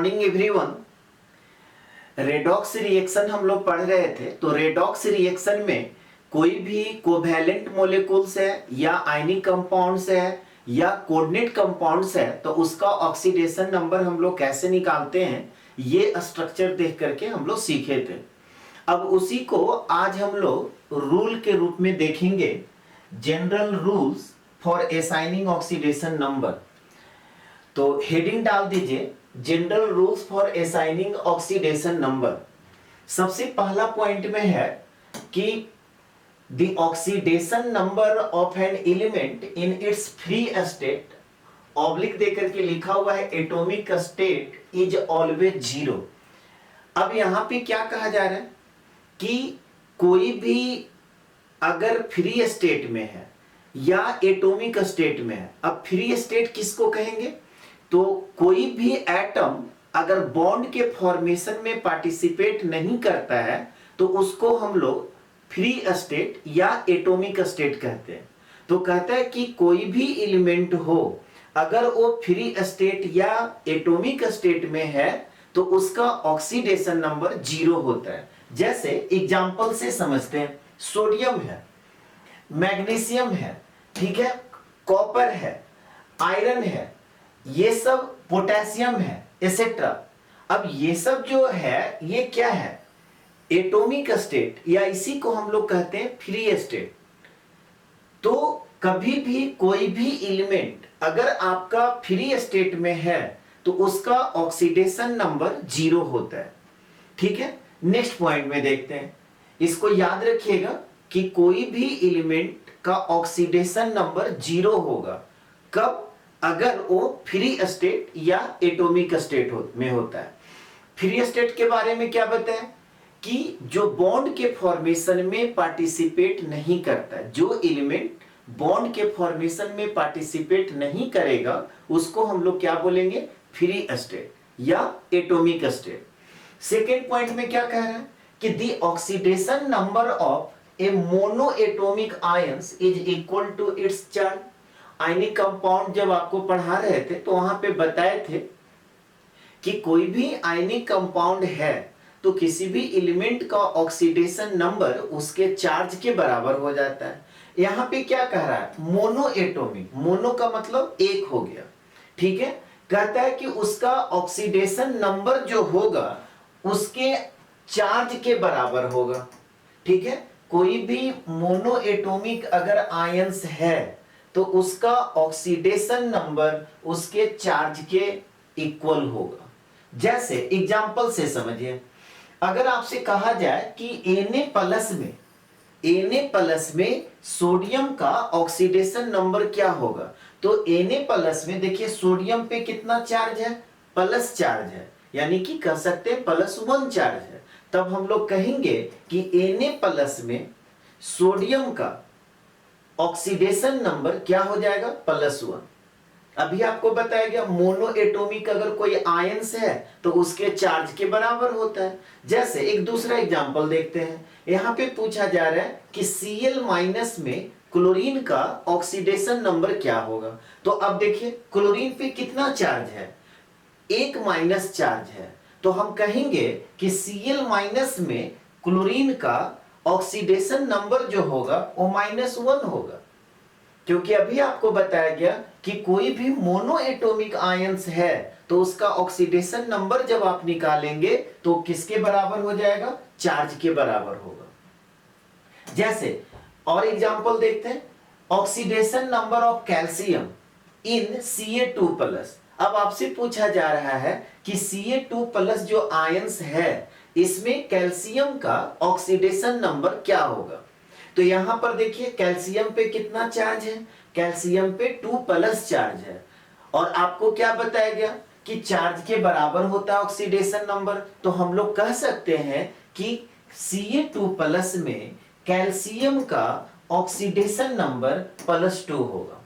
Morning everyone. Redox reaction हम लोग पढ़ रहे थे। तो रेडॉक्स रिएक्शन में कोई भी कोवैलेंट मॉलिक्यूल्स है या आयनिक कंपाउंड्स है या कोऑर्डिनेट कंपाउंड्स है तो उसका ऑक्सीडेशन नंबर हम लोग कैसे निकालते हैं, ये स्ट्रक्चर देख करके हम लोग सीखे थे। अब उसी को आज हम लोग रूल के रूप में देखेंगे, general rules for assigning oxidation number. तो हेडिंग डाल दीजिए general rules for assigning oxidation number. सबसे पहला पॉइंट में है कि the oxidation number of an element in its free state, oblique देकर के लिखा हुआ है atomic state is always zero. अब यहां पे क्या कहा जा रहा है कि कोई भी अगर फ्री स्टेट में है या एटॉमिक स्टेट में है। अब फ्री स्टेट किसको कहेंगे? तो कोई भी एटम अगर बॉन्ड के फॉर्मेशन में पार्टिसिपेट नहीं करता है तो उसको हम लोग फ्री स्टेट या एटॉमिक स्टेट कहते हैं। तो कहता है कि कोई भी एलिमेंट हो अगर वो फ्री स्टेट या एटॉमिक स्टेट में है तो उसका ऑक्सीडेशन नंबर जीरो होता है। जैसे एग्जांपल से समझते हैं, सोडियम है, मैग्नीशियम है, ठीक है, कॉपर है, आयरन है, ये सब पोटेशियम है, एसेट्रा। अब ये सब जो है ये क्या है? एटॉमिक स्टेट, या इसी को हम लोग कहते हैं फ्री स्टेट। तो कभी भी कोई भी एलिमेंट अगर आपका फ्री स्टेट में है तो उसका ऑक्सीडेशन नंबर जीरो होता है। ठीक है, नेक्स्ट पॉइंट में देखते हैं। इसको याद रखिएगा कि कोई भी एलिमेंट का ऑक्सीडेशन नंबर जीरो होगा कब? अगर वो फ्री स्टेट या एटॉमिक स्टेट में होता है। फ्री स्टेट के बारे में क्या बताएं कि जो बॉन्ड के फॉर्मेशन में पार्टिसिपेट नहीं करता है, जो एलिमेंट बॉन्ड के फॉर्मेशन में पार्टिसिपेट नहीं करेगा उसको हम लोग क्या बोलेंगे? फ्री स्टेट या एटॉमिक स्टेट। सेकेंड पॉइंट में क्या कह रहा है कि the oxidation number of a mono atomic ions is equal to its charge. Ionic compound जब आपको पढ़ा रहे थे तो वहां पे बताए थे कि कोई भी आयनिक कंपाउंड है तो किसी भी एलिमेंट का ऑक्सीडेशन नंबर उसके चार्ज के बराबर हो जाता है। यहां पे क्या कह रहा है? मोनो एटॉमिक, मोनो का मतलब एक हो गया, ठीक है। कहता है कि उसका ऑक्सीडेशन नंबर जो होगा उसके चार्ज के बराबर होगा, ठीक है। कोई भी मोनो एटॉमिक अगर आयंस है तो उसका ऑक्सीडेशन नंबर उसके चार्ज के इक्वल होगा। जैसे एग्जांपल से समझिए, अगर आपसे कहा जाए कि Na+ में सोडियम का ऑक्सीडेशन नंबर क्या होगा, तो Na+ में देखिए सोडियम पे कितना चार्ज है? प्लस चार्ज है, यानी कि कह सकते हैं +1 चार्ज है। तब हम लोग कहेंगे कि Na+ में सोडियम का ऑक्सीडेशन नंबर क्या हो जाएगा? +1। अभी आपको बताया गया मोनो एटॉमिक अगर कोई आयंस है तो उसके चार्ज के बराबर होता है। जैसे एक दूसरा एग्जांपल देखते हैं। यहां पे पूछा जा रहा है कि Cl- में क्लोरीन का ऑक्सीडेशन नंबर क्या होगा। तो अब देखिए क्लोरीन पे कितना चार्ज है? 1- चार्ज है। तो हम कहेंगे कि Cl- में क्लोरीन का ऑक्सीडेशन नंबर जो होगा वो -1 होगा, क्योंकि अभी आपको बताया गया कि कोई भी मोनो एटॉमिक आयंस है तो उसका ऑक्सीडेशन नंबर जब आप निकालेंगे तो किसके बराबर हो जाएगा? चार्ज के बराबर होगा। जैसे और एग्जांपल देखते हैं, oxidation number of calcium in Ca2+। अब आपसे पूछा जा रहा है कि Ca2+ जो आयंस है इसमें कैल्शियम का ऑक्सीडेशन नंबर क्या होगा। तो यहां पर देखिए कैल्शियम पे कितना चार्ज है? कैल्शियम पे 2+ चार्ज है। और आपको क्या बताया गया कि चार्ज के बराबर होता है ऑक्सीडेशन नंबर। तो हम लोग कह सकते हैं कि Ca2+ में कैल्शियम का ऑक्सीडेशन नंबर +2 होगा।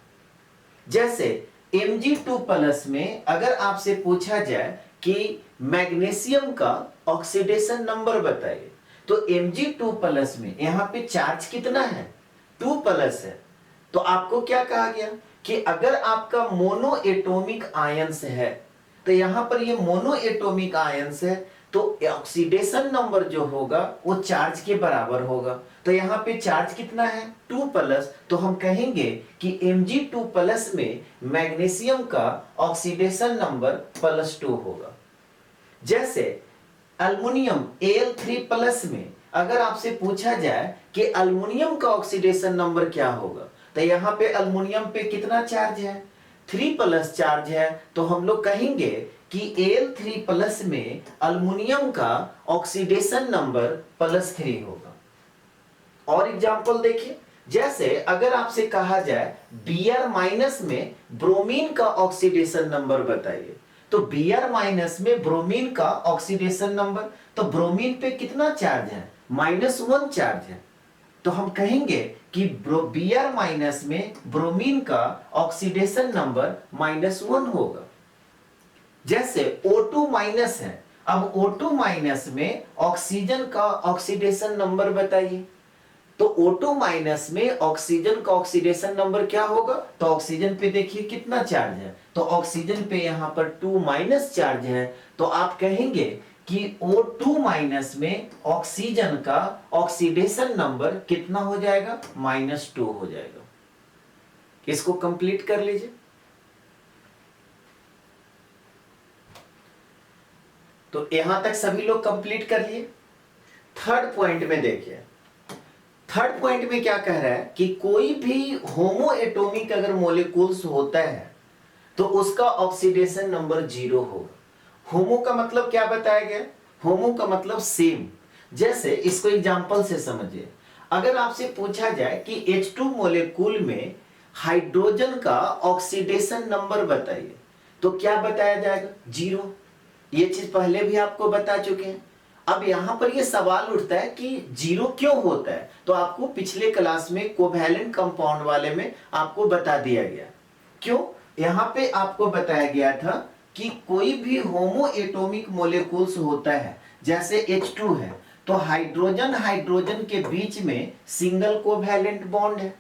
जैसे Mg2+ में अगर आपसे पूछा जाए कि मैग्नीशियम का ऑक्सीडेशन नंबर बताइए, तो Mg2+ में यहां पे चार्ज कितना है? 2+ है। तो आपको क्या कहा गया कि अगर आपका मोनो एटॉमिक आयंस है तो यहां पर ये मोनो एटॉमिक आयंस है, तो ऑक्सीडेशन नंबर जो होगा वो चार्ज के बराबर होगा। तो यहाँ पे चार्ज कितना है 2+, तो हम कहेंगे कि Mg2+ में मैग्नीशियम का ऑक्सीडेशन नंबर +2 होगा। जैसे अल्युमिनियम Al3+ में अगर आपसे पूछा जाए कि अल्युमिनियम का ऑक्सीडेशन नंबर क्या होगा, तो यहाँ पे अल्युमिनियम पे कितना चार्ज है 3+ चार्ज है, तो हम लोग कहेंगे कि Al3+ में अल्युमिनियम का ऑक्सीडेशन नंबर +3 होगा। और एग्जांपल देखिए, जैसे अगर आपसे कहा जाए Br- में ब्रोमीन का ऑक्सीडेशन नंबर बताइए, तो Br- में ब्रोमीन का ऑक्सीडेशन नंबर, तो ब्रोमीन पे कितना चार्ज है -1 चार्ज है, तो हम कहेंगे कि Br- में ब्रोमीन का ऑक्सीडेशन नंबर -1 होगा। जैसे O2- है, अब O2- में ऑक्सीजन का ऑक्सीडेशन नंबर बताइए, तो O2- में ऑक्सीजन का ऑक्सीडेशन नंबर क्या होगा, तो ऑक्सीजन पे देखिए कितना चार्ज है, तो ऑक्सीजन पे यहां पर 2- चार्ज है, तो आप कहेंगे कि O2- में ऑक्सीजन का ऑक्सीडेशन नंबर कितना हो जाएगा -2 हो जाएगा। इसको कंप्लीट कर लीजिए। तो यहां तक सभी लोग कंप्लीट कर लिए। थर्ड पॉइंट में देखिए, थर्ड पॉइंट में क्या कह रहा है कि कोई भी होमो एटॉमिक अगर मोलिक्यूल्स होता है तो उसका ऑक्सीडेशन नंबर 0 होगा। होमो का मतलब क्या बताया गया, होमो का मतलब सेम। जैसे इसको एग्जांपल से समझिए, अगर आपसे पूछा जाए कि H2 मोलिक्यूल में हाइड्रोजन का ऑक्सीडेशन नंबर बताइए, तो क्या बताया जाएगा 0। ये चीज पहले भी आपको बता चुके हैं। अब यहां पर ये सवाल उठता है कि 0 क्यों होता है, तो आपको पिछले क्लास में कोवैलेंट कंपाउंड वाले में आपको बता दिया गया। क्यों, यहां पे आपको बताया गया था कि कोई भी होमो एटॉमिक मोलिक्यूल्स होता है, जैसे H2 है, तो हाइड्रोजन हाइड्रोजन के बीच में सिंगल कोवैलेंट बॉन्ड है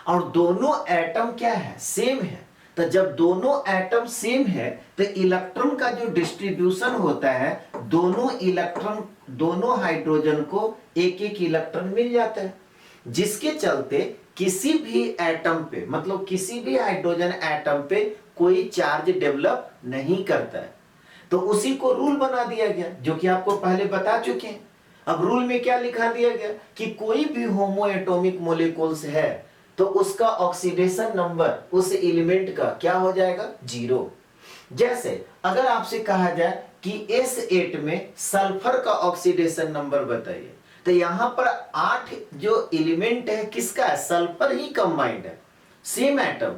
और दोनों एटम क्या है सेम है। तो जब दोनों एटम सेम है तो इलेक्ट्रॉन का जो डिस्ट्रीब्यूशन होता है, दोनों हाइड्रोजन को एक एक इलेक्ट्रॉन मिल जाता है, जिसके चलते किसी भी एटम पे, मतलब किसी भी हाइड्रोजन एटम पे कोई चार्ज डेवलप नहीं करता है। तो उसी को रूल बना दिया गया, जो कि आपको पहले बता चुके हैं। अब रूल में क्या लिखा दिया गया कि कोई भी होमो एटॉमिक मोलिक्यूल्स है तो उसका ऑक्सीडेशन नंबर उस एलिमेंट का क्या हो जाएगा 0। जैसे अगर आपसे कहा जाए कि S8 में सल्फर का ऑक्सीडेशन नंबर बताइए, तो यहां पर 8 जो एलिमेंट है किसका है, सल्फर ही कंबाइंड है, सेम एटम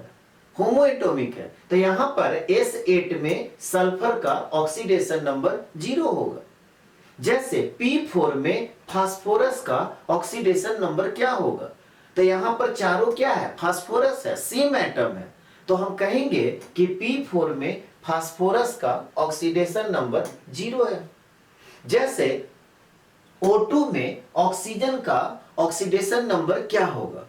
होमो एटॉमिक है, तो यहां पर S8 में सल्फर का ऑक्सीडेशन नंबर 0 होगा। जैसे P4 में फास्फोरस का ऑक्सीडेशन नंबर क्या होगा, तो यहां पर चारों क्या है फास्फोरस है, सेम एटम है, तो हम कहेंगे कि P4 में फास्फोरस का ऑक्सीडेशन नंबर 0 है। जैसे O2 में ऑक्सीजन का ऑक्सीडेशन नंबर क्या होगा,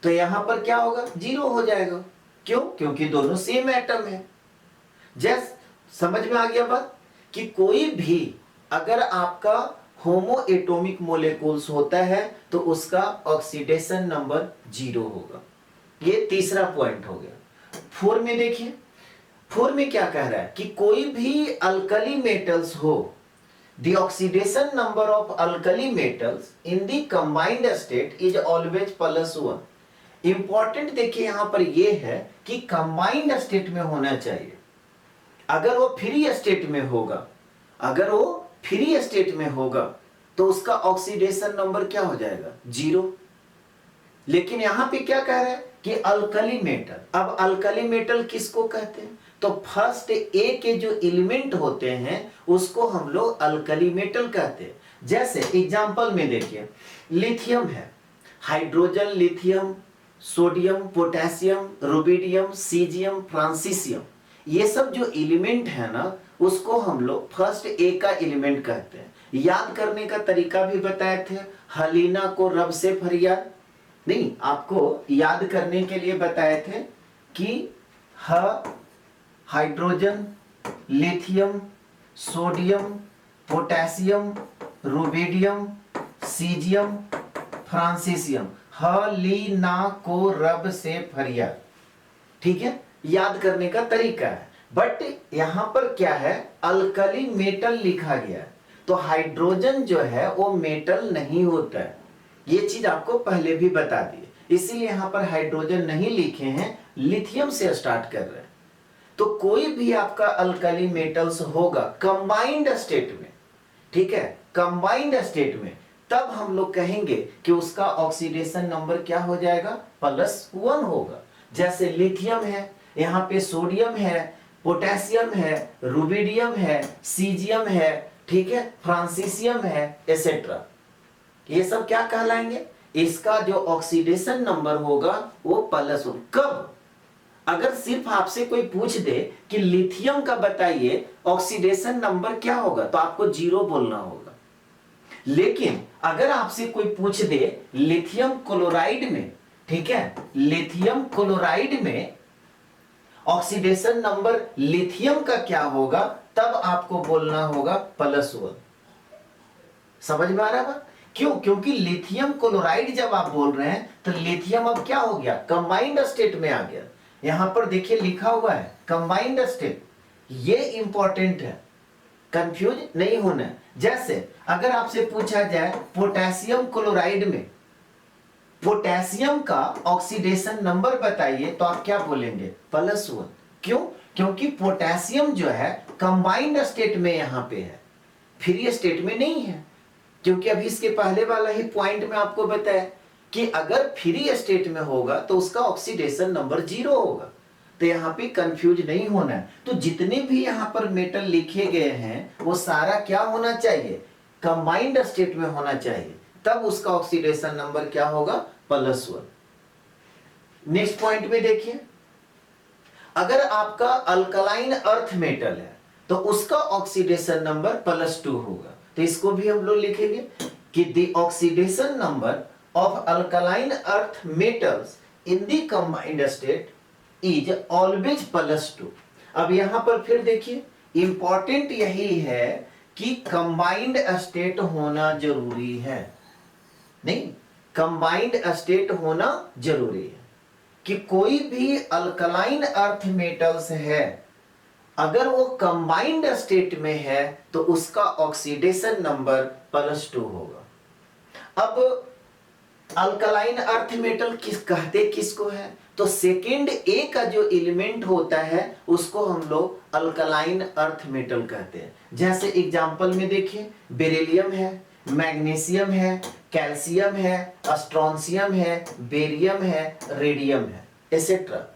तो यहां पर क्या होगा 0 हो जाएगा। क्यों, क्योंकि दोनों सेम एटम है। जैसे समझ में आ गया बात कि कोई भी अगर आपका होमो एटॉमिक मोलिक्यूल्स होता है तो उसका ऑक्सीडेशन नंबर 0 होगा। ये तीसरा पॉइंट हो गया। 4 में देखिए, 4 में क्या कह रहा है कि कोई भी अल्कली मेटल्स हो, the oxidation number of alkali metals in the combined state is always +1। Important देखिए यहां पर यह है कि कंबाइंड स्टेट में होना चाहिए। अगर वो फ्री स्टेट में होगा, अगर वो फ्री स्टेट में होगा तो उसका ऑक्सीडेशन नंबर क्या हो जाएगा 0। लेकिन यहां पे क्या कह रहा है कि अल्कली मेटल, अब अल्कली मेटल किसको कहते हैं, तो फर्स्ट ए के जो एलिमेंट होते हैं उसको हम लोग अल्कली मेटल कहते हैं। जैसे एग्जांपल में देखिए, लिथियम है, hydrogen, lithium, sodium, potassium, rubidium, caesium, francium, ये सब जो एलिमेंट है ना उसको हम लोग फर्स्ट ए का एलिमेंट कहते हैं। याद करने का तरीका भी बताए थे, हलीना को रब से फरियाद, नहीं आपको याद करने के लिए बताए थे कि hydrogen, lithium, sodium, potassium, rubidium, caesium, francium, ह ली ना को रब से फरियाद। ठीक है, याद करने का तरीका है। बट यहां पर क्या है, अल्कली मेटल लिखा गया है, तो हाइड्रोजन जो है वो मेटल नहीं होता है, ये चीज आपको पहले भी बता दी, इसीलिए यहां पर हाइड्रोजन नहीं लिखे हैं, लिथियम से स्टार्ट कर रहे हैं। तो कोई भी आपका अल्कली मेटल्स होगा कंबाइंड स्टेट में, ठीक है, कंबाइंड स्टेट में, तब हम लोग कहेंगे कि उसका ऑक्सीडेशन नंबर क्या हो जाएगा, +1 होगा। जैसे लिथियम है, यहाँ पे सोडियम है, पोटेशियम है, रुबिडियम है, सीजियम है, ठीक है, फ्रांसीसियम है, एसेट्रा, ये सब क्या कहलाएंगे, इसका जो ऑक्सीडेशन नंबर होगा वो +1। कब, अगर सिर्फ आपसे कोई पूछ दे कि लिथियम का बताइए ऑक्सीडेशन नंबर क्या होगा, तो आपको 0 बोलना होगा। लेकिन अगर आपसे कोई पूछ दे लिथियम क्लोराइड में, ठीक है, लिथियम क्लोराइड में ऑक्सीडेशन नंबर लिथियम का क्या होगा, तब आपको बोलना होगा +1। समझ में आ रहा है? क्यों? क्योंकि लिथियम क्लोराइड जब आप बोल रहे हैं तो लिथियम अब क्या हो गया, कंबाइंड स्टेट में आ गया। यहां पर देखिए लिखा हुआ है कंबाइंड स्टेट, ये इंपॉर्टेंट है, कंफ्यूज नहीं होना है। जैसे अगर आपसे पूछा जाए पोटेशियम क्लोराइड में पोटेशियम का ऑक्सीडेशन नंबर बताइए, तो आप क्या बोलेंगे, +1। क्यों? क्योंकि पोटेशियम जो है कंबाइंड स्टेट में यहां पे है, फ्री स्टेट में नहीं है। क्योंकि अभी इसके पहले वाला ही पॉइंट में आपको बताया कि अगर फ्री स्टेट में होगा तो उसका ऑक्सीडेशन नंबर 0 होगा। तो यहाँ पे कंफ्यूज नहीं होना है। तो जितने भी यहाँ पर मेटल लिखे गए हैं वो सारा क्या होना चाहिए, कंबाइंड स्टेट में होना चाहिए, तब उसका ऑक्सीडेशन नंबर क्या होगा, +1। नेक्स्ट पॉइंट में देखिए, अगर आपका अल्कलाइन अर्थ मेटल है तो उसका ऑक्सीडेशन नंबर +2 होगा। तो इसको भी हम लोग लिखेंगे कि the oxidation number of alkaline earth metals in the combined state is always +2। अब यहां पर फिर देखिए इंपॉर्टेंट यही है कि कंबाइंड स्टेट होना जरूरी है, नहीं, कंबाइंड स्टेट होना जरूरी है कि कोई भी अल्कलाइन अर्थ मेटल्स है अगर वो कंबाइंड स्टेट में है तो उसका ऑक्सीडेशन नंबर +2 होगा। अब अल्कलाइन अर्थ मेटल कहते किसको है, तो सेकेंड ए का जो एलिमेंट होता है उसको हम लोग अल्कलाइन अर्थ मेटल कहते हैं। जैसे एग्जांपल में देखिए बेरिलियम है, मैग्नीशियम है, कैल्शियम है, स्ट्रोंशियम है, बेरियम है, रेडियम है, एसेट्रा।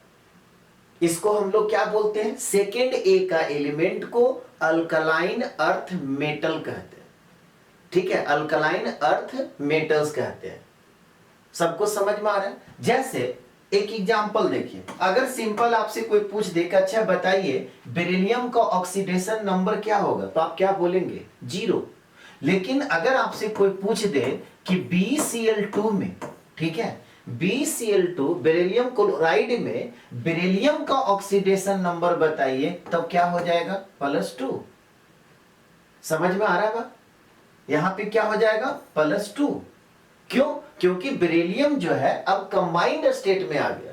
इसको हम लोग क्या बोलते हैं, सेकेंड ए का एलिमेंट को अल्कलाइन अर्थ मेटल कहते हैं। ठीक है, अल्कलाइन अर्थ मेटल्स कहते हैं। सबको समझ में आ रहा है? जैसे एक एग्जांपल देखिए, अगर सिंपल आपसे कोई पूछ दे कि अच्छा बताइए बेरिलियम का ऑक्सीडेशन नंबर क्या होगा, तो आप क्या बोलेंगे, 0। लेकिन अगर आपसे कोई पूछ दे कि BCl2 में, ठीक है, BCl2 बेरिलियम क्लोराइड में बेरिलियम का ऑक्सीडेशन नंबर बताइए, तब क्या हो जाएगा, +2। समझ में आ रहा है? यहां पे क्या हो जाएगा, +2। क्यों? क्योंकि बेरिलियम जो है अब कंबाइंड स्टेट में आ गया।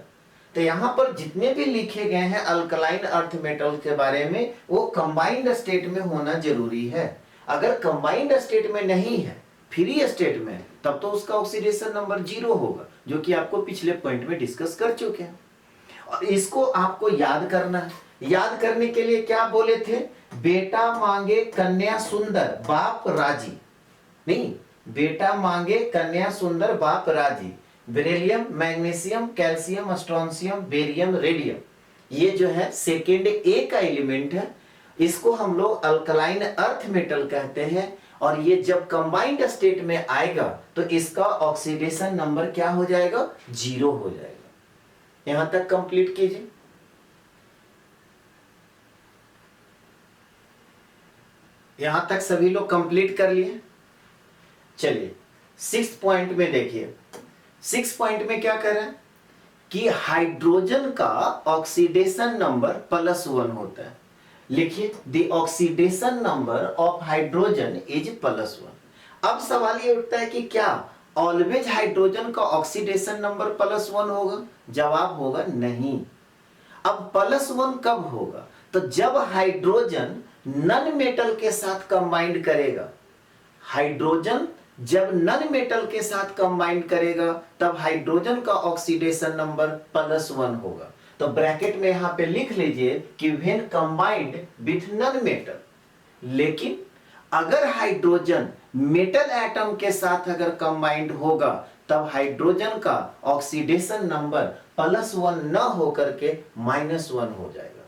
तो यहां पर जितने भी लिखे गए हैं अल्कलाइन अर्थ मेटल के बारे में वो कंबाइंड स्टेट में होना जरूरी है। अगर कंबाइंड स्टेट में नहीं है, फ्री स्टेट में, तब तो उसका ऑक्सीडेशन नंबर 0 होगा, जो कि आपको पिछले पॉइंट में डिस्कस कर चुके हैं। और इसको आपको याद करना है। याद करने के लिए क्या बोले थे, बेटा मांगे कन्या सुंदर बाप राजी, नहीं, बेटा मांगे कन्या सुंदर बाप राजी। Beryllium, magnesium, calcium, strontium, barium, radium, ये जो है सेकेंड ए का एलिमेंट है। इसको हम लोग अल्कलाइन अर्थ मेटल कहते हैं। और ये जब कंबाइंड स्टेट में आएगा तो इसका ऑक्सीडेशन नंबर क्या हो जाएगा, 0 हो जाएगा। यहां तक कंप्लीट कीजिए। यहां तक सभी लोग कंप्लीट कर लिए। चलिए 6 पॉइंट में देखिए, 6 पॉइंट में क्या कर रहे हैं कि हाइड्रोजन का ऑक्सीडेशन नंबर +1 होता है, लिखिए the oxidation number of hydrogen is +1। अब सवाल ये उठता है कि क्या ऑलवेज हाइड्रोजन का ऑक्सीडेशन नंबर +1 होगा? जवाब होगा नहीं। अब +1 कब होगा? तो जब हाइड्रोजन नन मेटल के साथ कंबाइंड करेगा। हाइड्रोजन जब नन मेटल के साथ कंबाइंड करेगा तब हाइड्रोजन का ऑक्सीडेशन नंबर +1 होगा। तो ब्रैकेट में यहां पे लिख लीजिए कि when combined with non metal. लेकिन अगर हाइड्रोजन मेटल एटम के साथ अगर कंबाइंड होगा तब हाइड्रोजन का ऑक्सीडेशन नंबर +1 न होकर के -1 हो जाएगा।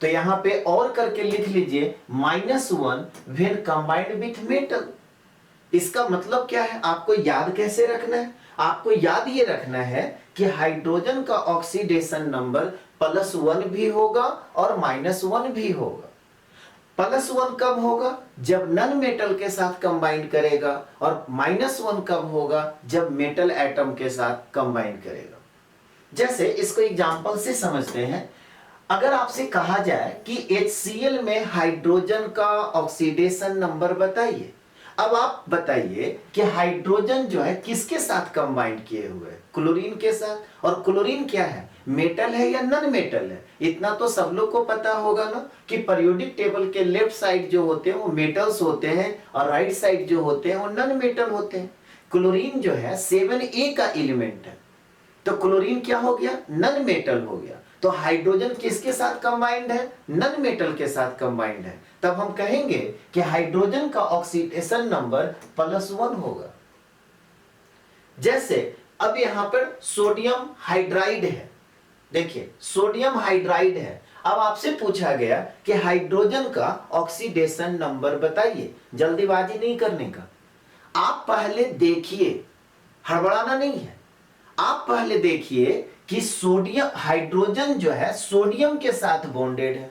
तो यहां पे और करके लिख लीजिए -1 व्हेन कंबाइंड विथ मेटल। इसका मतलब क्या है? आपको याद कैसे रखना है? आपको याद ये रखना है कि हाइड्रोजन का ऑक्सीडेशन नंबर +1 भी होगा और -1 भी होगा। +1 कब होगा? जब नन मेटल के साथ कंबाइन करेगा, और -1 कब होगा? जब मेटल एटम के साथ कंबाइन करेगा। जैसे इसको एग्जांपल से समझते हैं। अगर आपसे कहा जाए कि HCl में हाइड्रोजन का ऑक्सीडेशन नंबर बताइए। अब आप बताइए कि हाइड्रोजन जो है किसके साथ कंबाइंड किए हुए है? क्लोरीन के साथ। और क्लोरीन क्या है? मेटल है या नन मेटल है? इतना तो सब लोग को पता होगा ना कि पीरियोडिक टेबल के लेफ्ट साइड जो होते हैं वो मेटल्स होते हैं और राइट साइड जो होते हैं वो नन मेटल होते हैं। क्लोरीन जो है 7A का एलिमेंट है, तो क्लोरीन क्या हो गया? नन मेटल हो गया। तो हाइड्रोजन किसके साथ कंबाइंड है? नन मेटल के साथ कंबाइंड है। तब हम कहेंगे कि हाइड्रोजन का ऑक्सीडेशन नंबर +1 होगा। जैसे अब यहां पर सोडियम हाइड्राइड है। देखिए सोडियम हाइड्राइड है। अब आपसे पूछा गया कि हाइड्रोजन का ऑक्सीडेशन नंबर बताइए। जल्दीबाजी नहीं करने का, आप पहले देखिए, हड़बड़ाना नहीं है। आप पहले देखिए कि सोडियम हाइड्रोजन जो है सोडियम के साथ बॉन्डेड है,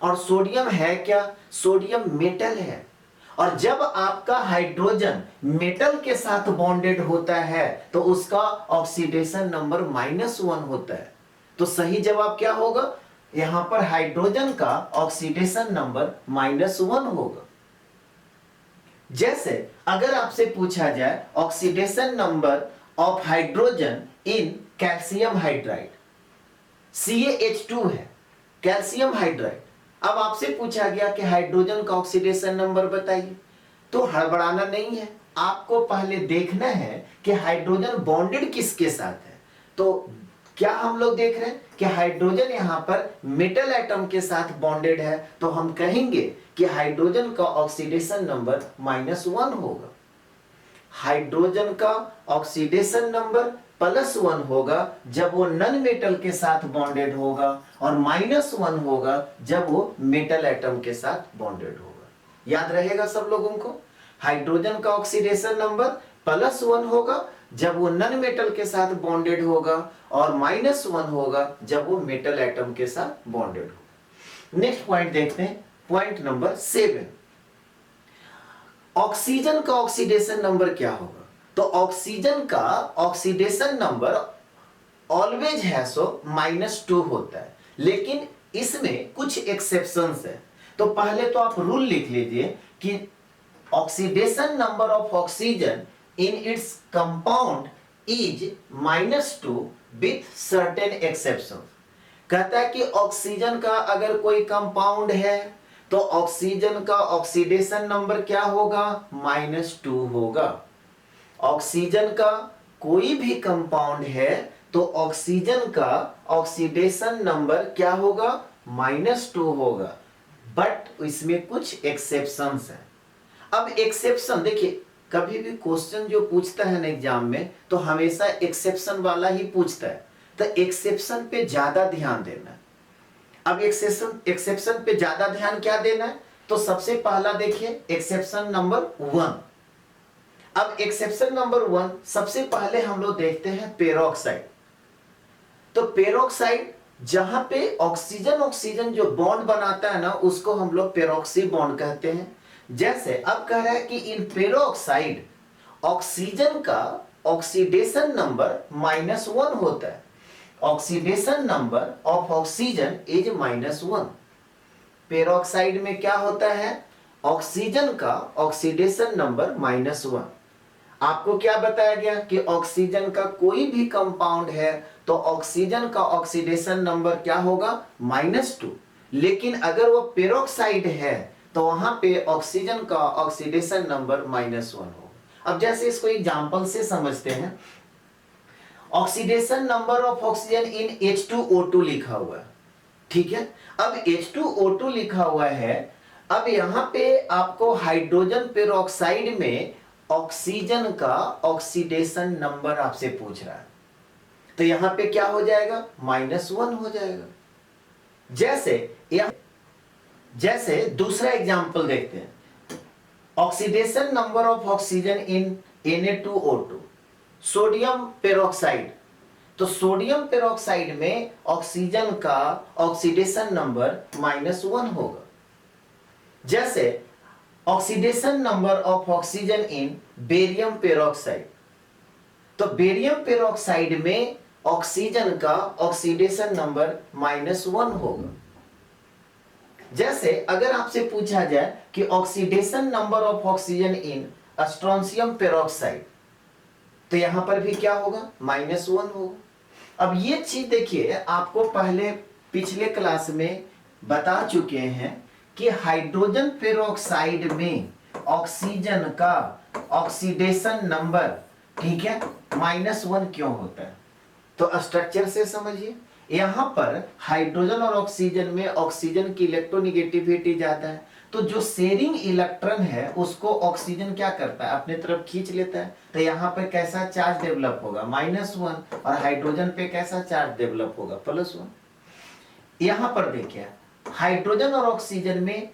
और सोडियम है क्या? सोडियम मेटल है। और जब आपका हाइड्रोजन मेटल के साथ बॉन्डेड होता है तो उसका ऑक्सीडेशन नंबर -1 होता है। तो सही जवाब क्या होगा? यहां पर हाइड्रोजन का ऑक्सीडेशन नंबर -1 होगा। जैसे अगर आपसे पूछा जाए oxidation number of hydrogen in calcium hydride, CaH2 है कैल्शियम हाइड्राइड। अब आपसे पूछा गया कि हाइड्रोजन का ऑक्सीडेशन नंबर बताइए, तो हड़बड़ाना नहीं है। आपको पहले देखना है कि हाइड्रोजन बॉन्डेड किसके साथ है। तो क्या हम लोग देख रहे हैं कि हाइड्रोजन यहां पर मेटल एटम के साथ बॉन्डेड है, तो हम कहेंगे कि हाइड्रोजन का ऑक्सीडेशन नंबर -1 होगा। हाइड्रोजन का ऑक्सीडेशन नंबर +1 होगा जब वो नन मेटल के साथ बॉन्डेड होगा, और -1 होगा जब वो मेटल एटम के साथ बॉन्डेड होगा। याद रहेगा सब लोगों को? हाइड्रोजन का ऑक्सीडेशन नंबर +1 होगा जब वो नन मेटल के साथ बॉन्डेड होगा, और -1 होगा जब वो मेटल एटम के साथ बॉन्डेड होगा। नेक्स्ट पॉइंट देखते हैं, पॉइंट नंबर 7। ऑक्सीजन का ऑक्सीडेशन नंबर क्या होगा? तो ऑक्सीजन का ऑक्सीडेशन नंबर ऑलवेज है सो -2 होता है, लेकिन इसमें कुछ एक्सेप्शंस है। तो पहले तो आप रूल लिख लीजिए कि oxidation number of oxygen in its compound is -2 with certain exception. कहता है कि ऑक्सीजन का अगर कोई कंपाउंड है तो ऑक्सीजन का ऑक्सीडेशन नंबर क्या होगा? -2 होगा। ऑक्सीजन का कोई भी कंपाउंड है तो ऑक्सीजन का ऑक्सीडेशन नंबर क्या होगा? -2 होगा। बट इसमें कुछ एक्सेप्शंस हैं। अब एक्सेप्शन देखिए, कभी भी क्वेश्चन जो पूछता है ना एग्जाम में तो हमेशा एक्सेप्शन वाला ही पूछता है, तो एक्सेप्शन पे ज्यादा ध्यान देना है। अब एक्सेप्शन पे ज्यादा ध्यान क्या देना है? तो सबसे पहला देखिए एक्सेप्शन नंबर 1। अब एक्सेप्शन नंबर 1 सबसे पहले हम लोग देखते हैं पेरोक्साइड। तो पेरोक्साइड जहां पे ऑक्सीजन ऑक्सीजन जो बॉन्ड बनाता है ना उसको हम लोग पेरोक्सी बॉन्ड कहते हैं। जैसे अब कह रहा है कि इन पेरोक्साइड ऑक्सीजन का ऑक्सीडेशन नंबर -1 होता है। Oxidation number of oxygen is -1। Peroxide में क्या होता है, ऑक्सीजन का ऑक्सीडेशन नंबर -1। आपको क्या बताया गया कि ऑक्सीजन का कोई भी कंपाउंड है तो ऑक्सीजन का ऑक्सीडेशन नंबर क्या होगा, -2। लेकिन अगर वो पेरोक्साइड है तो वहां पे ऑक्सीजन का ऑक्सीडेशन नंबर -1 होगा। अब जैसे इसको एग्जांपल से समझते हैं, oxidation number of oxygen in H2O2 लिखा हुआ है, ठीक है। अब H2O2 लिखा हुआ है, अब यहां पे आपको हाइड्रोजन पेरोक्साइड में ऑक्सीजन का ऑक्सीडेशन नंबर आपसे पूछ रहा है, तो यहां पे क्या हो जाएगा, -1 हो जाएगा। जैसे दूसरा एग्जांपल देखते हैं, oxidation number of oxygen in Na2O2, sodium peroxide. तो सोडियम पेरोक्साइड में ऑक्सीजन का ऑक्सीडेशन नंबर -1 होगा। जैसे oxidation number of oxygen in barium peroxide, तो बेरियम पेरोक्साइड में ऑक्सीजन का ऑक्सीडेशन नंबर -1 होगा। जैसे अगर आपसे पूछा जाए कि oxidation number of oxygen in strontium peroxide, तो यहां पर भी क्या होगा, -1 होगा। अब ये चीज देखिए, आपको पहले पिछले क्लास में बता चुके हैं कि हाइड्रोजन पेरोक्साइड में ऑक्सीजन का ऑक्सीडेशन नंबर, ठीक है, -1 क्यों होता है। तो स्ट्रक्चर से समझिए, यहां पर हाइड्रोजन और ऑक्सीजन में ऑक्सीजन की इलेक्ट्रोनिगेटिविटी ज्यादा है, तो जो शेयरिंग इलेक्ट्रॉन है उसको ऑक्सीजन क्या करता है, अपने तरफ खींच लेता है। तो यहाँ पर कैसा चार्ज डेवलप होगा, -1, और हाइड्रोजन पे कैसा चार्ज डेवलप होगा, +1। यहां पर देखिए, हाइड्रोजन और ऑक्सीजन में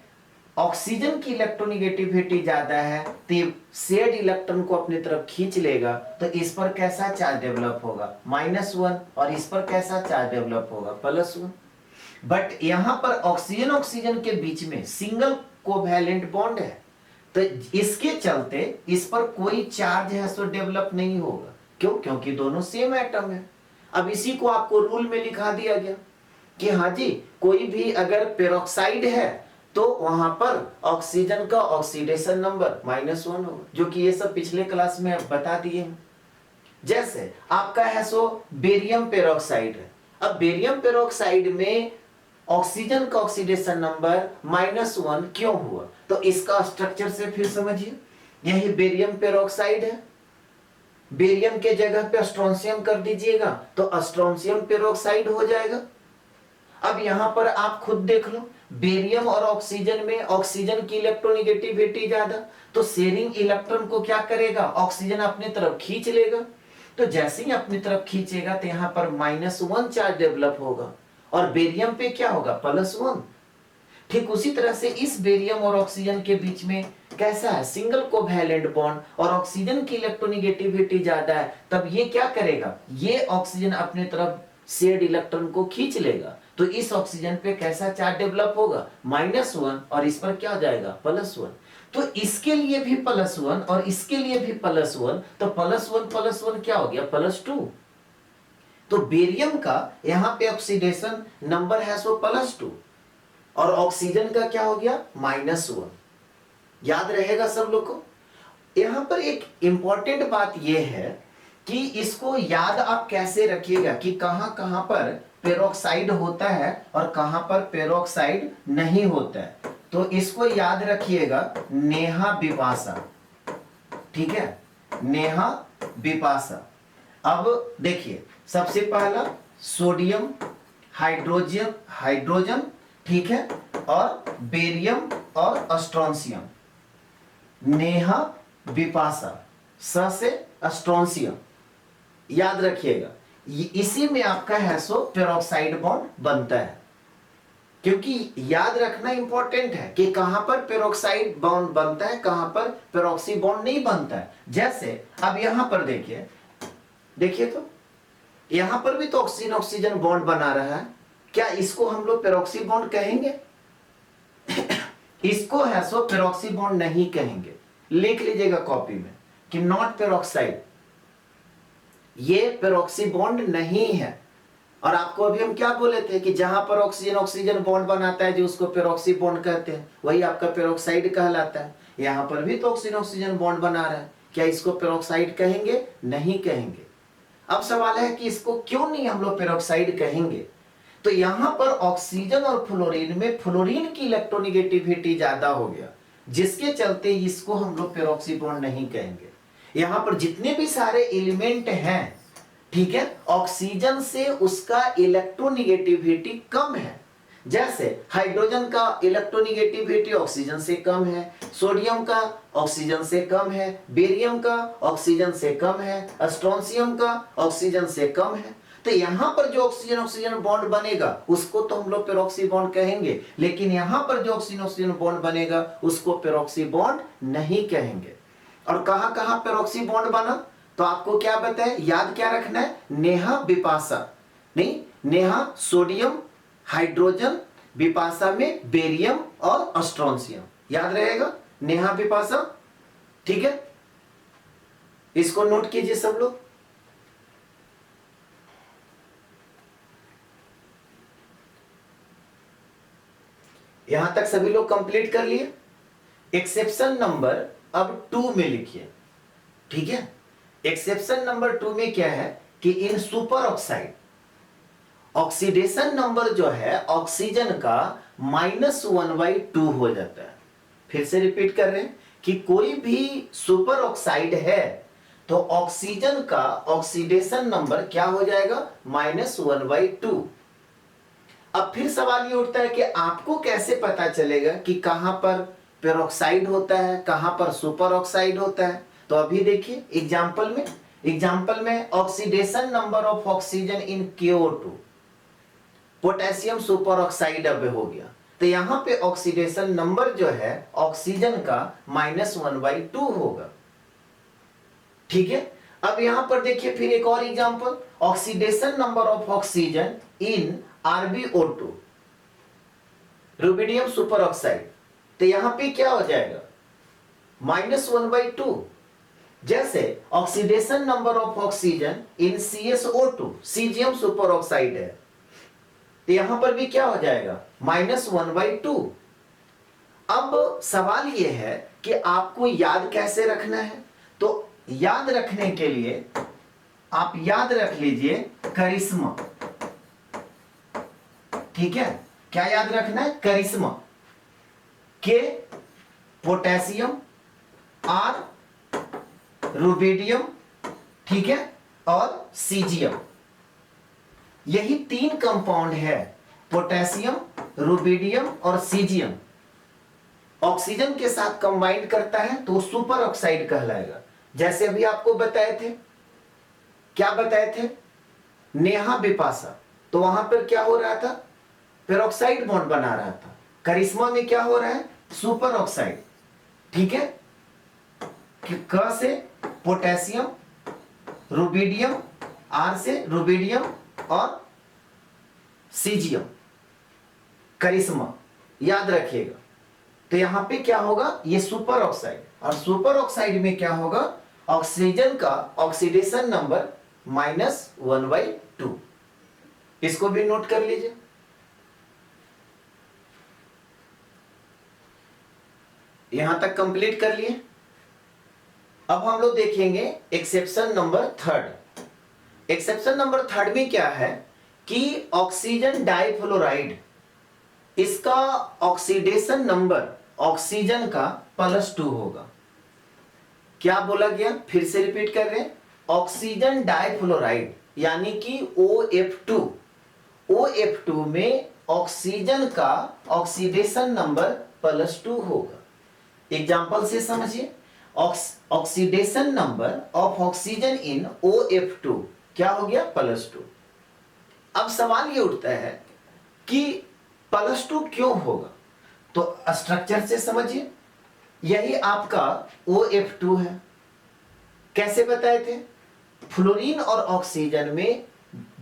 ऑक्सीजन की इलेक्ट्रोनिगेटिविटी ज्यादा है, तो शेयर्ड इलेक्ट्रॉन को अपनी तरफ खींच लेगा, तो इस पर कैसा चार्ज डेवलप होगा, -1, और इस पर कैसा चार्ज डेवलप होगा, +1। बट यहां पर ऑक्सीजन ऑक्सीजन के बीच में सिंगल कोवैलेंट बॉन्ड है, तो इसके चलते इस पर कोई चार्ज है सो डेवलप नहीं होगा। क्यों, क्योंकि दोनों सेम एटम है। अब इसी को आपको रूल में लिखा दिया गया कि हाँ जी, कोई भी अगर पेरोक्साइड है तो वहां पर ऑक्सीजन का ऑक्सीडेशन नंबर -1 होगा, जो कि ये सब पिछले क्लास में बता दिए हैं। जैसे आपका है सो बेरियम पेरोक्साइड है, अब बेरियम पेरोक्साइड में ऑक्सीजन का ऑक्सीडेशन नंबर -1 क्यों हुआ, तो इसका स्ट्रक्चर से फिर समझिए, यही बेरियम पेरोक्साइड है, बेरियम के जगह पे स्ट्रोंशियम कर दीजिएगा तो स्ट्रोंशियम पेरोक्साइड हो जाएगा। अब यहां पर आप खुद देख लो, बेरियम और ऑक्सीजन में ऑक्सीजन की इलेक्ट्रोनिगेटिविटी ज्यादा, तो शेयरिंग इलेक्ट्रॉन को क्या करेगा, ऑक्सीजन अपनी तरफ खींच लेगा। तो जैसे ही अपनी तरफ खींचेगा तो यहां पर -1 चार्ज डेवलप होगा, और बेरियम पे क्या होगा, +1। ठीक उसी तरह से इस बेरियम और ऑक्सीजन के बीच में कैसा है, सिंगल कोवैलेंट बॉन्ड, और ऑक्सीजन की इलेक्ट्रोनिगेटिविटी ज्यादा है, तब ये क्या करेगा, ये ऑक्सीजन अपने तरफ शेयर्ड इलेक्ट्रॉन को खींच लेगा, तो इस ऑक्सीजन पे कैसा चार्ज डेवलप होगा, -1, और इस पर क्या हो जाएगा, +1। तो इसके लिए भी +1 और इसके लिए भी +1, तो +1 क्या हो गया, +2। तो बेरियम का यहां पे ऑक्सीडेशन नंबर है सो +2, और ऑक्सीजन का क्या हो गया, -1। याद रहेगा सब लोग को। यहां पर एक इंपॉर्टेंट बात यह है कि इसको याद आप कैसे रखिएगा कि कहां कहां पर पेरोक्साइड होता है और कहां पर पेरोक्साइड नहीं होता है। तो इसको याद रखिएगा, नेहा बिपाशा, ठीक है, नेहा बिपाशा। अब देखिए, सबसे पहला सोडियम, हाइड्रोजन, ठीक है, और बेरियम और स्ट्रोंशियम, नेहा बिपाशा, स से स्ट्रोंशियम, याद रखिएगा। इसी में आपका है सो पेरोक्साइड बॉन्ड बनता है, क्योंकि याद रखना इंपॉर्टेंट है कि कहां पर पेरोक्साइड बॉन्ड बनता है, कहां पर पेरोक्सी बॉन्ड नहीं बनता है। जैसे अब यहां पर देखिए तो यहां पर भी तो ऑक्सीजन ऑक्सीजन बॉन्ड बना रहा है, क्या इसको हम लोग पेरोक्सी बॉन्ड कहेंगे? इसको है सो पेरोक्सी बॉन्ड नहीं कहेंगे। लिख लीजिएगा कॉपी में कि नॉट पेरोक्साइड, ये पेरोक्सी बॉन्ड नहीं है, और आपको अभी हम क्या बोले थे कि जहां पर ऑक्सीजन ऑक्सीजन बॉन्ड बनाता है जो उसको पेरोक्सी बॉन्ड कहते हैं, वही आपका पेरोक्साइड कहलाता है। यहां पर भी तो ऑक्सीजन ऑक्सीजन बॉन्ड बना रहा है, क्या इसको पेरोक्साइड कहेंगे? नहीं कहेंगे। अब सवाल है कि इसको क्यों नहीं हम लोग पेरोक्साइड कहेंगे? तो यहां पर ऑक्सीजन और फ्लोरीन में फ्लोरीन की इलेक्ट्रोनिगेटिविटी ज्यादा हो गया, जिसके चलते इसको हम लोग पेरोक्सी बॉन्ड नहीं कहेंगे। यहां पर जितने भी सारे एलिमेंट हैं, ठीक है, ऑक्सीजन से उसका इलेक्ट्रोनिगेटिविटी कम है। जैसे हाइड्रोजन का इलेक्ट्रोनिगेटिविटी ऑक्सीजन से कम है, सोडियम का ऑक्सीजन से कम है, बेरियम का ऑक्सीजन से कम है, स्ट्रोंशियम का ऑक्सीजन से कम है। तो यहां पर जो ऑक्सीजन ऑक्सीजन बॉन्ड बनेगा उसको तो हम लोग पेरोक्सी बॉन्ड कहेंगे, लेकिन यहां पर जो ऑक्सीजन ऑक्सीजन बॉन्ड बनेगा उसको पेरोक्सी बॉन्ड नहीं कहेंगे। और कहां कहां पेरोक्सी बॉन्ड बना, तो आपको क्या बताए, याद क्या रखना है, नेहा विपाशा, नहीं, नेहा सोडियम हाइड्रोजन, विपाशा में बेरियम और स्ट्रोंशियम, याद रहेगा, नेहा विपाशा। ठीक है, इसको नोट कीजिए सब लोग। यहां तक सभी लोग कंप्लीट कर लिए। एक्सेप्शन नंबर अब 2 में लिखिए। ठीक है, एक्सेप्शन नंबर 2 में क्या है कि इन सुपर ऑक्साइड ऑक्सीडेशन नंबर जो है ऑक्सीजन का -1/2 हो जाता है। फिर से रिपीट कर रहे हैं कि कोई भी सुपर ऑक्साइड है तो ऑक्सीजन का ऑक्सीडेशन नंबर क्या हो जाएगा, -1/2। अब फिर सवाल ये उठता है कि आपको कैसे पता चलेगा कि कहां पर पेरोक्साइड होता है, कहां पर सुपर ऑक्साइड होता है? तो अभी देखिए एग्जाम्पल में oxidation number of oxygen in KO2, potassium super oxide अब हो गया, तो यहां पे ऑक्सीडेशन नंबर जो है ऑक्सीजन का -1/2 होगा। ठीक है, अब यहां पर देखिए फिर एक और example, oxidation number of oxygen in RbO2, rubidium super oxide, तो यहां पे क्या हो जाएगा, -1/2। जैसे oxidation number of oxygen in CsO2, caesium super oxide है, तो यहां पर भी क्या हो जाएगा, -1/2। अब सवाल यह है कि आपको याद कैसे रखना है, तो याद रखने के लिए आप याद रख लीजिए करिश्मा। ठीक है, क्या याद रखना है, करिश्मा, के पोटेशियम, आर रुबिडियम, ठीक है, और सीजियम, यही 3 कंपाउंड है, पोटेशियम, रुबिडियम और सीजियम, ऑक्सीजन के साथ कंबाइंड करता है तो सुपर ऑक्साइड कहलाएगा। जैसे अभी आपको बताए थे, क्या बताए थे, नेहा विपाशा, तो वहां पर क्या हो रहा था, पेरोक्साइड बॉन्ड बना रहा था। करिश्मा में क्या हो रहा है, सुपर ऑक्साइड। ठीक है, क से पोटेशियम, रुबिडियम, आर से रुबिडियम और सीजियम, करिश्मा, याद रखिएगा। तो यहां पे क्या होगा, ये सुपर ऑक्साइड, और सुपर ऑक्साइड में क्या होगा, ऑक्सीजन का ऑक्सीडेशन नंबर -1/2। इसको भी नोट कर लीजिए। यहां तक कंप्लीट कर लिए। अब हम लोग देखेंगे एक्सेप्शन नंबर 3। एक्सेप्शन नंबर 3 में क्या है कि ऑक्सीजन डाइफ्लोराइड, इसका ऑक्सीडेशन नंबर ऑक्सीजन का +2 होगा। क्या बोला गया, फिर से रिपीट कर रहे हैं, ऑक्सीजन डाइफ्लोराइड यानी कि OF2, OF2 में ऑक्सीजन का ऑक्सीडेशन नंबर +2 होगा। एग्जाम्पल से समझिए, oxidation number of oxygen in OF2 क्या हो गया, +2। अब सवाल ये उठता है कि +2 क्यों होगा, तो स्ट्रक्चर से समझिए, यही आपका OF2 है। कैसे बताए थे, फ्लोरीन और ऑक्सीजन में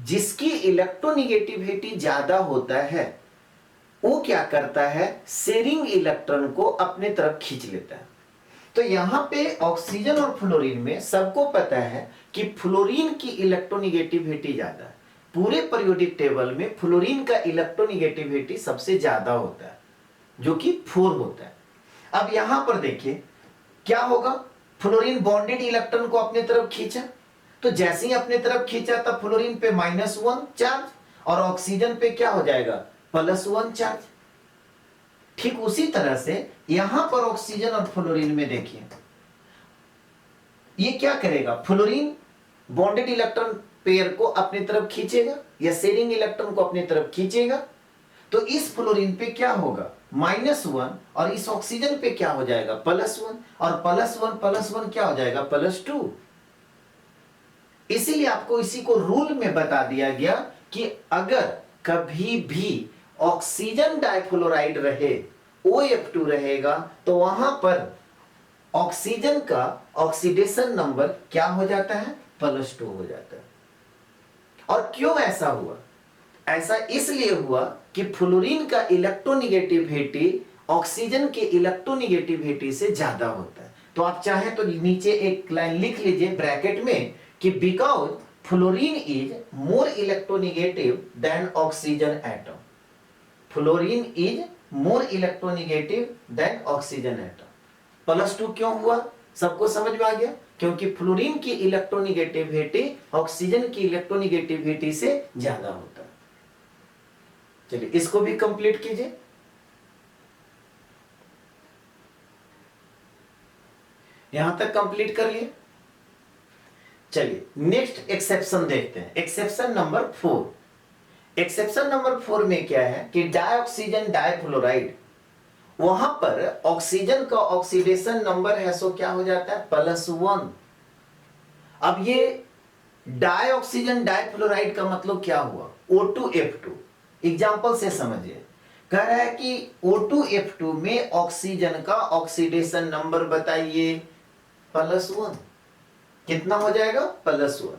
जिसकी इलेक्ट्रोनिगेटिविटी ज्यादा होता है वो क्या करता है, शेयरिंग इलेक्ट्रॉन को अपने तरफ खींच लेता है। तो यहां पे ऑक्सीजन और फ्लोरीन में सबको पता है कि फ्लोरीन की इलेक्ट्रोनिगेटिविटी ज्यादा है, पूरे पीरियोडिक टेबल में फ्लोरीन का इलेक्ट्रोनेगेटिविटी सबसे ज्यादा होता है, जो कि 4 होता है। अब यहां पर देखिए क्या होगा, फ्लोरीन बॉन्डेड इलेक्ट्रॉन को अपने तरफ खींचा, तो जैसे ही अपने तरफ खींचा तब फ्लोरीन पे -1 चार्ज और ऑक्सीजन पे क्या हो जाएगा, +1 चार्ज। ठीक उसी तरह से यहां पर ऑक्सीजन और फ्लोरीन में देखिए ये क्या करेगा, फ्लोरीन बॉन्डेड इलेक्ट्रॉन पेयर को अपनी तरफ खींचेगा या शेयरिंग इलेक्ट्रॉन को अपनी तरफ खींचेगा, तो इस फ्लोरीन पे क्या होगा, -1 और इस ऑक्सीजन पे क्या हो जाएगा, +1 और +1 क्या हो जाएगा, +2। इसीलिए आपको इसी को रूल में बता दिया गया कि अगर कभी भी ऑक्सीजन डाइफ्लोराइड रहे, OF2 रहेगा, तो वहां पर ऑक्सीजन का ऑक्सीडेशन नंबर क्या हो जाता है, +2 हो जाता है। और क्यों ऐसा हुआ, ऐसा इसलिए हुआ कि फ्लोरीन का इलेक्ट्रोनेगेटिविटी ऑक्सीजन के इलेक्ट्रोनेगेटिविटी से ज्यादा होता है। तो आप चाहें तो नीचे एक लाइन लिख लीजिए ब्रैकेट में कि because fluorine is more electronegative than oxygen atom, fluorine is more electronegative than oxygen atom. +2 क्यों हुआ, सबको समझ में आ गया, क्योंकि फ्लोरीन की इलेक्ट्रोनेगेटिविटी ऑक्सीजन की इलेक्ट्रोनेगेटिविटी से ज्यादा होता है। चलिए इसको भी कंप्लीट कीजिए। यहां तक कंप्लीट कर लिए। चलिए नेक्स्ट एक्सेप्शन देखते हैं, एक्सेप्शन नंबर 4। एक्सेप्शन नंबर 4 में क्या है कि डाइऑक्सीजन डाइफ्लोराइड, वहां पर ऑक्सीजन का ऑक्सीडेशन नंबर है सो क्या हो जाता है, +1। अब ये डाइऑक्सीजन डाइफ्लोराइड का मतलब क्या हुआ, O2F2। एग्जांपल से समझिए, कह रहा है कि O2F2 में ऑक्सीजन का ऑक्सीडेशन नंबर बताइए, +1। कितना हो जाएगा, +1।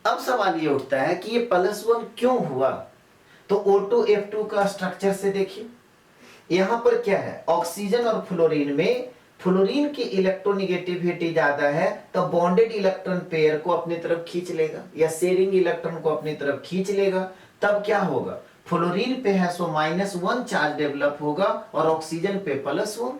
अब सवाल ये उठता है कि ये +1 क्यों हुआ, तो O2F2 का स्ट्रक्चर से देखिए, यहां पर क्या है, ऑक्सीजन और फ्लोरीन में फ्लोरीन की इलेक्ट्रोनेगेटिविटी ज्यादा है, तो बॉन्डेड इलेक्ट्रॉन पेयर को अपनी तरफ खींच लेगा या शेयरिंग इलेक्ट्रॉन को अपनी तरफ खींच लेगा। तब क्या होगा, फ्लोरीन पे है सो -1 चार्ज डेवलप होगा और ऑक्सीजन पे +1।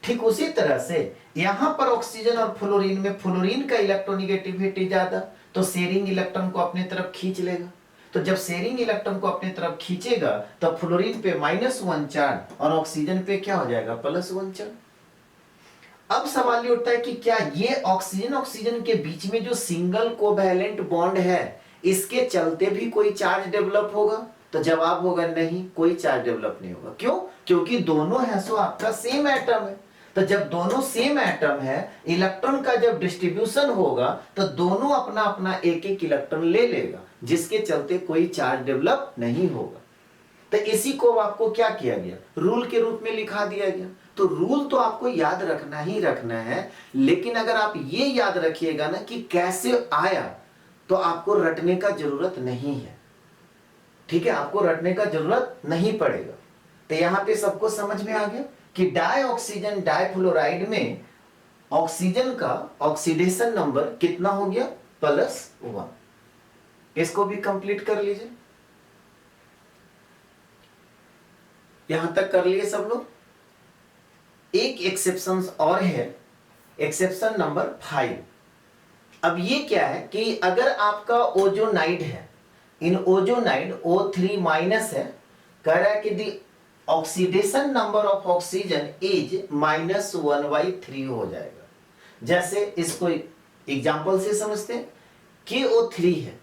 ठीक उसी तरह से यहां पर ऑक्सीजन और फ्लोरीन में फ्लोरीन का इलेक्ट्रोनेगेटिविटी ज्यादा, तो शेयरिंग इलेक्ट्रॉन को अपनी तरफ खींच लेगा। तो जब शेयरिंग इलेक्ट्रॉन को अपनी तरफ खींचेगा तब फ्लोरीन पे -1 चार्ज और ऑक्सीजन पे क्या हो जाएगा, +1 चार्ज। अब सवाल ये उठता है कि क्या ये ऑक्सीजन ऑक्सीजन के बीच में जो सिंगल कोवैलेंट बॉन्ड है, इसके चलते भी कोई चार्ज डेवलप होगा, तो जवाब होगा नहीं, कोई चार्ज डेवलप नहीं होगा। क्यों, क्योंकि दोनों है सो आपका सेम एटम है। तो जब दोनों सेम एटम है, इलेक्ट्रॉन का जब डिस्ट्रीब्यूशन होगा तो दोनों अपना अपना एक एक इलेक्ट्रॉन ले लेगा, जिसके चलते कोई चार्ज डेवलप नहीं होगा। तो इसी को आपको क्या किया गया, रूल के रूप में लिखा दिया गया। तो रूल तो आपको याद रखना ही रखना है, लेकिन अगर आप ये याद रखिएगा ना कि कैसे आया, तो आपको रटने का जरूरत नहीं है। ठीक है, आपको रटने का जरूरत नहीं पड़ेगा। तो यहां पे सबको समझ में आ गया कि डाइऑक्सीजन डाइफ्लोराइड में ऑक्सीजन का ऑक्सीडेशन नंबर कितना हो गया, +1। इसको भी कंप्लीट कर लीजिए। यहां तक कर लिए सब लोग। एक एक्सेप्शन और है, एक्सेप्शन नंबर 5। अब ये क्या है कि अगर आपका ओजोनाइड है, इन ओजोनाइड O3- है, कह रहा है कि the oxidation number of oxygen is -1/3 हो जाएगा। जैसे इसको एग्जांपल से समझते हैं, KO3 है,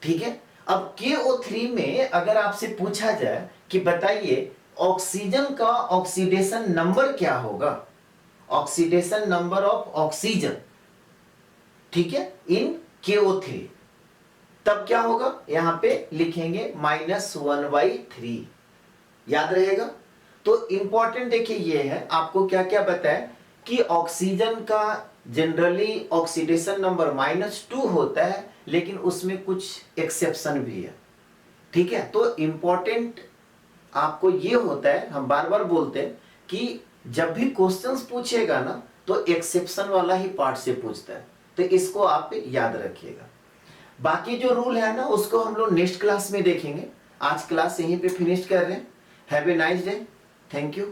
ठीक है। अब KO3 में अगर आपसे पूछा जाए कि बताइए ऑक्सीजन का ऑक्सीडेशन नंबर क्या होगा, ऑक्सीडेशन नंबर ऑफ ऑक्सीजन, ठीक है, इन KO3, तब क्या होगा, यहां पे लिखेंगे -1/3। याद रहेगा। तो इंपॉर्टेंट देखिए ये है, आपको क्या क्या बताया कि ऑक्सीजन का जनरली ऑक्सीडेशन नंबर -2 होता है, लेकिन उसमें कुछ एक्सेप्शन भी है। ठीक है, तो इंपॉर्टेंट आपको ये होता है, हम बार बार बोलते हैं कि जब भी क्वेश्चंस पूछेगा ना, तो एक्सेप्शन वाला ही पार्ट से पूछता है, तो इसको आप याद रखिएगा। बाकी जो रूल है ना उसको हम लोग नेक्स्ट क्लास में देखेंगे। आज क्लास यहीं पे फिनिश कर रहे हैं। Have a nice day. Thank you.